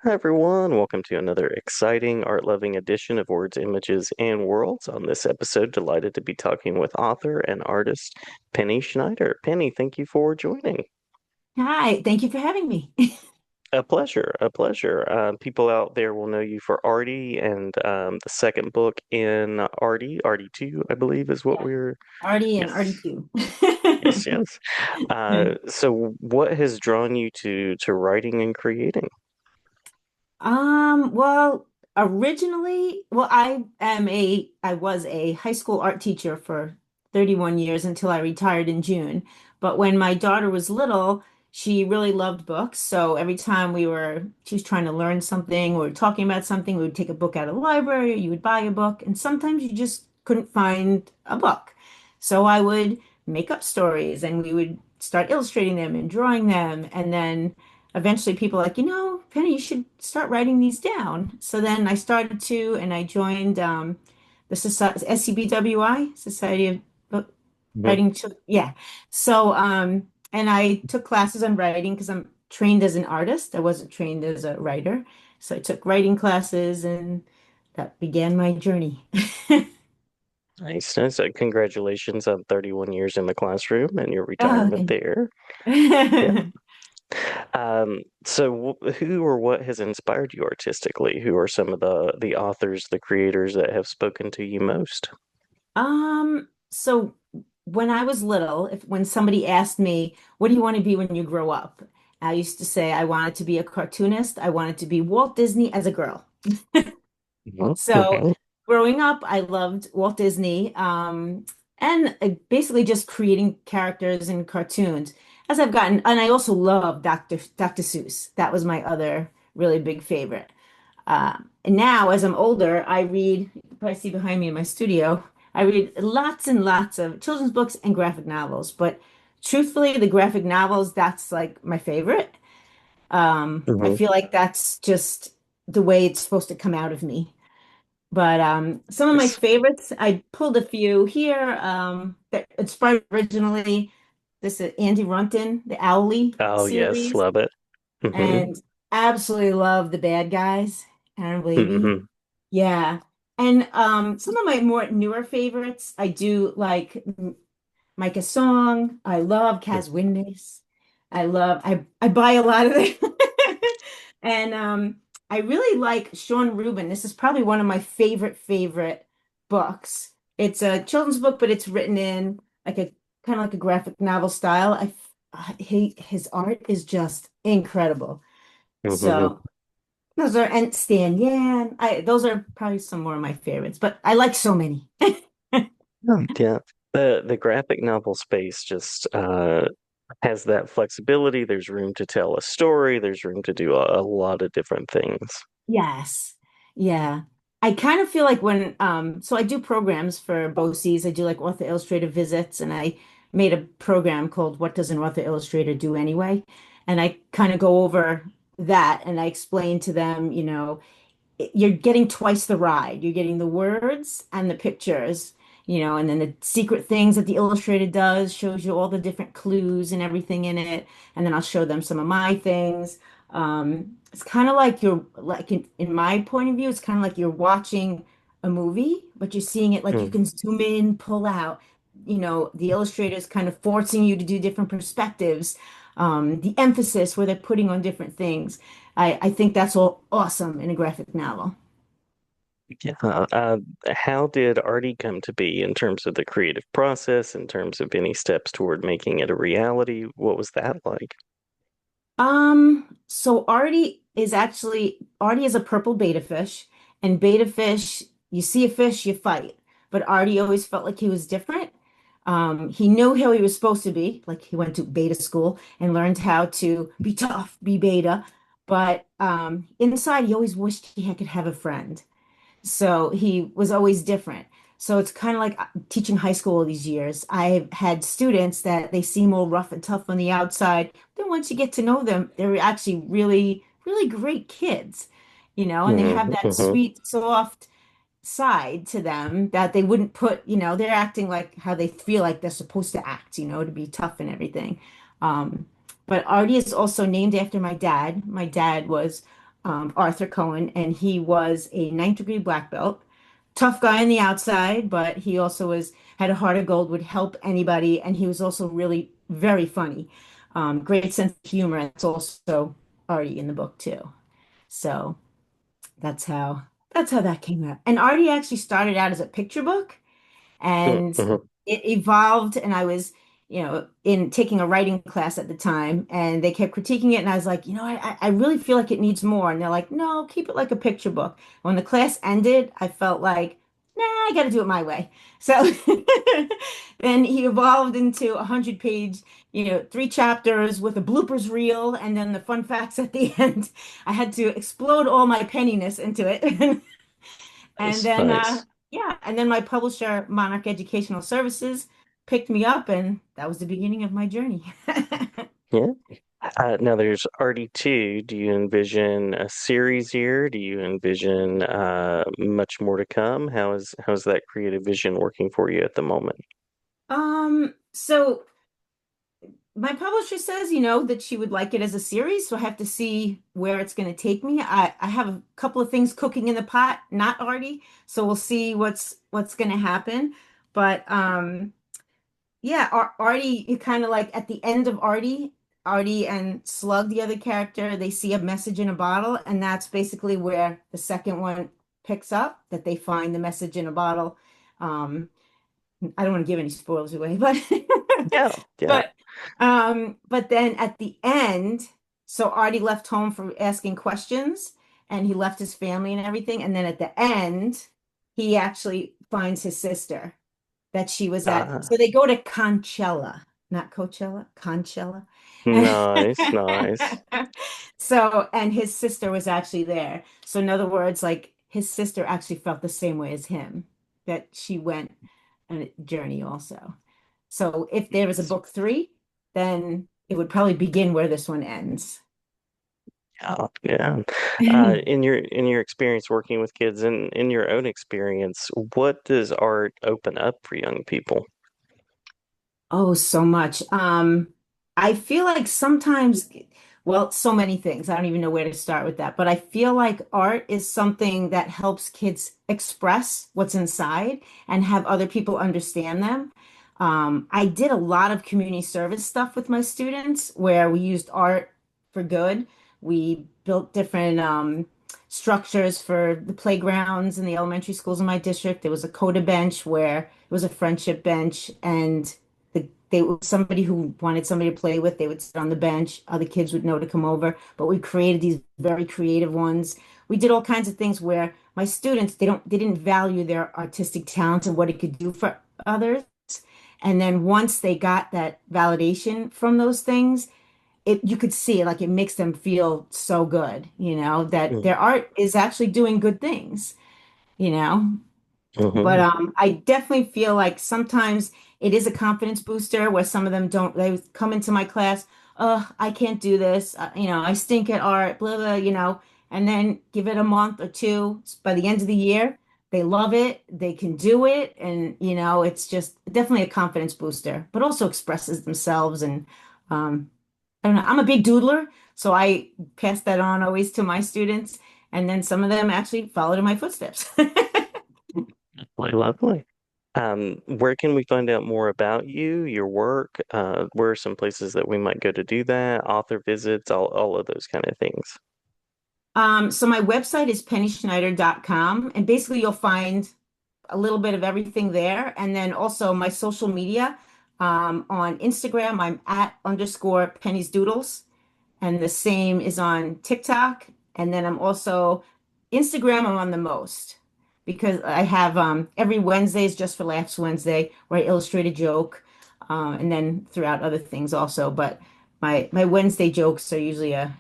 Hi, everyone. Welcome to another exciting art loving edition of Words, Images, and Worlds. On this episode, delighted to be talking with author and artist Penny Schneider. Penny, thank you for joining. Hi, thank you for having me. A pleasure, a pleasure. People out there will know you for Arty and the second book in Arty 2, I believe is what Yeah. we're. Arty and Arty Yes, Too. yes, yes. So what has drawn you to writing and creating? Well, originally, I was a high school art teacher for 31 years until I retired in June. But when my daughter was little, she really loved books. So every time she was trying to learn something or talking about something, we would take a book out of the library, or you would buy a book, and sometimes you just couldn't find a book. So I would make up stories and we would start illustrating them and drawing them. And then eventually people were like, Penny, you should start writing these down. So then I started to, and I joined the Society, SCBWI, Society of Book Mhm. Writing. Yeah. So, and I took classes on writing because I'm trained as an artist. I wasn't trained as a writer. So I took writing classes and that began my journey. Nice. Nice. Congratulations on 31 years in the classroom and your Oh, retirement thank there. Yeah. you. So who or what has inspired you artistically? Who are some of the authors, the creators that have spoken to you most? So when I was little, if when somebody asked me, what do you want to be when you grow up? I used to say I wanted to be a cartoonist. I wanted to be Walt Disney as a girl. Mhm, So mhm. growing up, I loved Walt Disney, and basically just creating characters and cartoons. As I've gotten, and I also love Dr. Seuss. That was my other really big favorite. And now, as I'm older, I read, you can probably see behind me in my studio, I read lots and lots of children's books and graphic novels. But truthfully, the graphic novels, that's like my favorite. I Mhm. feel like that's just the way it's supposed to come out of me. But some of my Yes. favorites, I pulled a few here that inspired originally. This is Andy Runton, the Owly Oh yes, series, love it. Hmm. and absolutely love the bad guys, Aaron Blabey. Hmm. Yeah. And some of my more newer favorites, I do like Micah Song. I love Kaz Winnis. I buy a lot of them. And I really like Sean Rubin. This is probably one of my favorite books. It's a children's book, but it's written in like a kind of like a graphic novel style. His art is just incredible. Hmm. So those are and Stan Yan. Those are probably some more of my favorites, but I like so many. Yeah. The graphic novel space just has that flexibility. There's room to tell a story. There's room to do a lot of different things. Yes. Yeah. I kind of feel like when so I do programs for BOCES. I do like author illustrator visits and I made a program called What Does an Author Illustrator Do Anyway? And I kind of go over that and I explain to them, you're getting twice the ride. You're getting the words and the pictures, and then the secret things that the illustrator does shows you all the different clues and everything in it. And then I'll show them some of my things. It's kind of like you're like in my point of view, it's kind of like you're watching a movie, but you're seeing it like you Mm. can zoom in, pull out. The illustrator is kind of forcing you to do different perspectives, the emphasis where they're putting on different things. I think that's all awesome in a graphic novel. Yeah. How did Artie come to be in terms of the creative process, in terms of any steps toward making it a reality? What was that like? So Artie is a purple beta fish, and beta fish, you see a fish, you fight. But Artie always felt like he was different. He knew how he was supposed to be, like he went to beta school and learned how to be tough, be beta. But inside, he always wished he could have a friend. So he was always different. So it's kind of like teaching high school all these years. I've had students that they seem all rough and tough on the outside. Then once you get to know them, they're actually really great kids, and they have that Mm-hmm. sweet, soft side to them that they wouldn't put, they're acting like how they feel like they're supposed to act, to be tough and everything. Um, but Artie is also named after my dad. My dad was Arthur Cohen, and he was a ninth degree black belt. Tough guy on the outside, but he also had a heart of gold, would help anybody, and he was also really very funny. Great sense of humor, and it's also Artie in the book too. So that's how that's how that came out. And Artie actually started out as a picture book, and Mm-hmm. it evolved, and I was in taking a writing class at the time, and they kept critiquing it, and I was like, I really feel like it needs more, and they're like, no, keep it like a picture book. When the class ended, I felt like, nah, I got to do it my way. So then he evolved into 100-page, three chapters with a bloopers reel and then the fun facts at the end. I had to explode all my penniness into it. And Nice, then, nice. yeah, and then my publisher, Monarch Educational Services, picked me up, and that was the beginning of my journey. Yeah. Now there's Arty Too. Do you envision a series here? Do you envision much more to come? How's that creative vision working for you at the moment? So my publisher says, that she would like it as a series, so I have to see where it's going to take me. I have a couple of things cooking in the pot, not Artie, so we'll see what's going to happen. But yeah, Artie, kind of like at the end of Artie and Slug, the other character, they see a message in a bottle, and that's basically where the second one picks up, that they find the message in a bottle. Um, I don't want to give any spoilers away, but Yeah, yeah. but but then at the end, so Artie left home for asking questions, and he left his family and everything, and then at the end, he actually finds his sister that she was at. Uh, So they go to Conchella, not Coachella, Conchella. nice, nice. So, and his sister was actually there. So, in other words, like his sister actually felt the same way as him, that she went on a journey also. So, if there was a book three, then it would probably begin where this one ends. Yeah, yeah. In your experience working with kids and in your own experience, what does art open up for young people? Oh, so much. I feel like sometimes, well, so many things. I don't even know where to start with that. But I feel like art is something that helps kids express what's inside and have other people understand them. I did a lot of community service stuff with my students where we used art for good. We built different structures for the playgrounds in the elementary schools in my district. There was a Coda bench where it was a friendship bench, and somebody who wanted somebody to play with, they would sit on the bench. Other kids would know to come over, but we created these very creative ones. We did all kinds of things where my students, they didn't value their artistic talents and what it could do for others. And then once they got that validation from those things, you could see like it makes them feel so good, that Mm-hmm. their art is actually doing good things, you know. But Mm-hmm. I definitely feel like sometimes it is a confidence booster where some of them don't, they come into my class, I can't do this. I stink at art, blah, blah, and then give it a month or two. By the end of the year, they love it, they can do it. And, it's just definitely a confidence booster, but also expresses themselves. And I don't know, I'm a big doodler, so I pass that on always to my students. And then some of them actually followed in my footsteps. Lovely, lovely. Where can we find out more about you, your work? Where are some places that we might go to do that? Author visits, all of those kind of things. So my website is pennyschneider.com, and basically you'll find a little bit of everything there. And then also my social media, on Instagram, I'm at underscore Penny's Doodles, and the same is on TikTok. And then I'm also Instagram, I'm on the most because I have every Wednesday is just for Laughs Wednesday where I illustrate a joke, and then throughout other things also. But my Wednesday jokes are usually a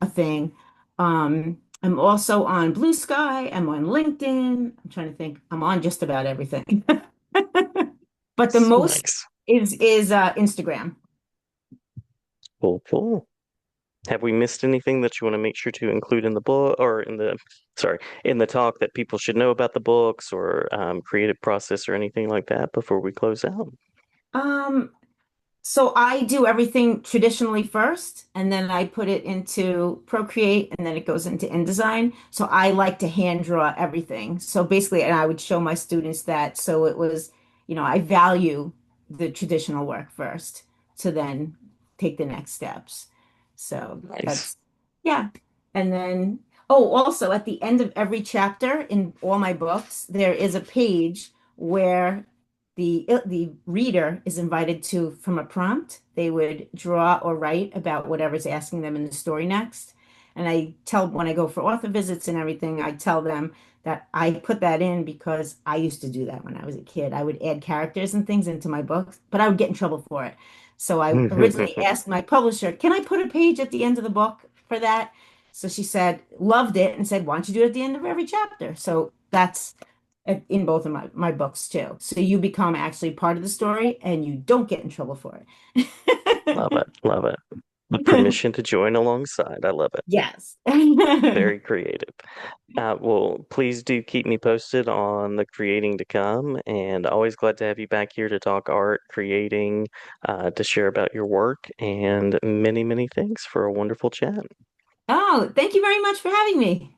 thing. I'm also on Blue Sky. I'm on LinkedIn. I'm trying to think. I'm on just about everything. But the most Nice. is Instagram. Cool, cool. Have we missed anything that you want to make sure to include in the book or sorry, in the talk that people should know about the books or creative process or anything like that before we close out? Um, So I do everything traditionally first, and then I put it into Procreate, and then it goes into InDesign. So I like to hand draw everything. So basically, and I would show my students that. So it was, I value the traditional work first to then take the next steps. So Nice. that's, yeah. And then, oh, also at the end of every chapter in all my books, there is a page where the reader is invited to, from a prompt, they would draw or write about whatever's asking them in the story next. And I tell when I go for author visits and everything, I tell them that I put that in because I used to do that when I was a kid. I would add characters and things into my books, but I would get in trouble for it. So I originally asked my publisher, can I put a page at the end of the book for that? So she said, loved it, and said, why don't you do it at the end of every chapter? So that's in both of my books too. So you become actually part of the story and you don't get in trouble for Love it. it. Love it. The permission to join alongside. I love it. Yes. Very creative. Well, please do keep me posted on the creating to come, and always glad to have you back here to talk art, creating, to share about your work, and many, many thanks for a wonderful chat. Oh, thank you very much for having me.